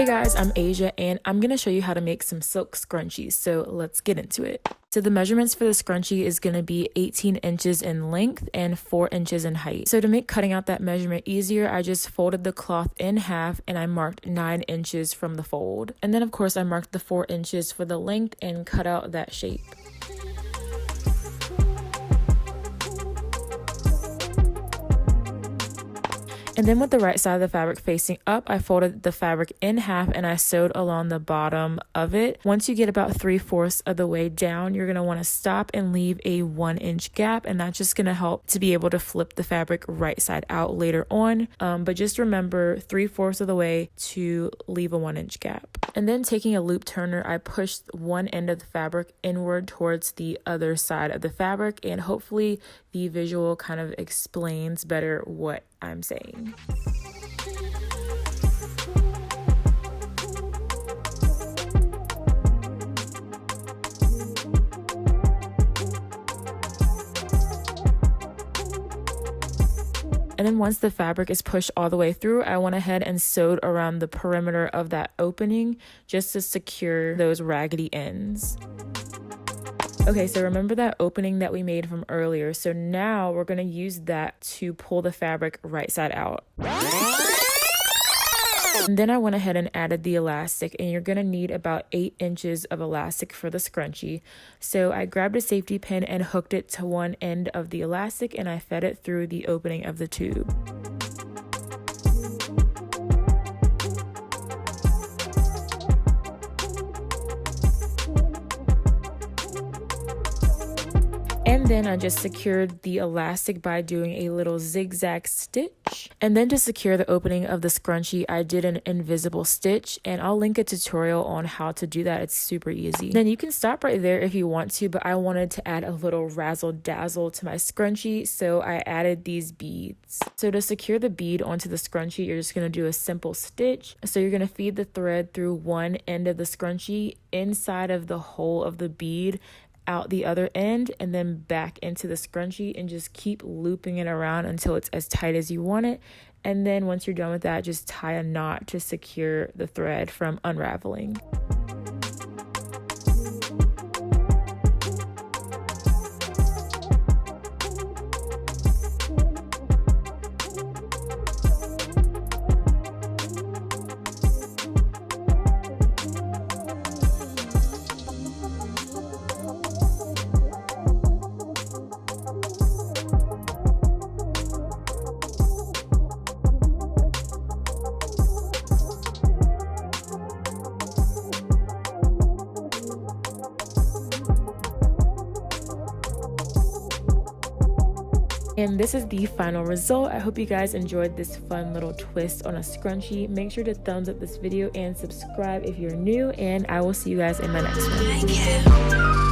Hey guys, I'm Asia and I'm going to show you how to make some silk scrunchies, so let's get into it. So the measurements for the scrunchie is going to be 18 inches in length and 4 inches in height. So to make cutting out that measurement easier, I just folded the cloth in half and I marked 9 inches from the fold. And then of course I marked the 4 inches for the length and cut out that shape. And then with the right side of the fabric facing up, I folded the fabric in half and I sewed along the bottom of it. Once you get about 3/4 of the way down, you're going to want to stop and leave a 1-inch gap, and that's just going to help to be able to flip the fabric right side out later on. But just remember 3/4 of the way to leave a 1-inch gap. And then taking a loop turner, I pushed one end of the fabric inward towards the other side of the fabric, and hopefully the visual kind of explains better what I'm saying. And then once the fabric is pushed all the way through, I went ahead and sewed around the perimeter of that opening just to secure those raggedy ends. Okay, so remember that opening that we made from earlier. So now we're going to use that to pull the fabric right side out. And then I went ahead and added the elastic, and you're going to need about 8 inches of elastic for the scrunchie. So I grabbed a safety pin and hooked it to one end of the elastic, and I fed it through the opening of the tube. And then I just secured the elastic by doing a little zigzag stitch. And then to secure the opening of the scrunchie, I did an invisible stitch, and I'll link a tutorial on how to do that. It's super easy. Then you can stop right there if you want to, but I wanted to add a little razzle dazzle to my scrunchie, so I added these beads. So to secure the bead onto the scrunchie, you're just going to do a simple stitch. So you're going to feed the thread through one end of the scrunchie inside of the hole of the bead, out the other end, and then back into the scrunchie, and just keep looping it around until it's as tight as you want it. And then once you're done with that, just tie a knot to secure the thread from unraveling. And this is the final result. I hope you guys enjoyed this fun little twist on a scrunchie. Make sure to thumbs up this video and subscribe if you're new, and I will see you guys in my next one.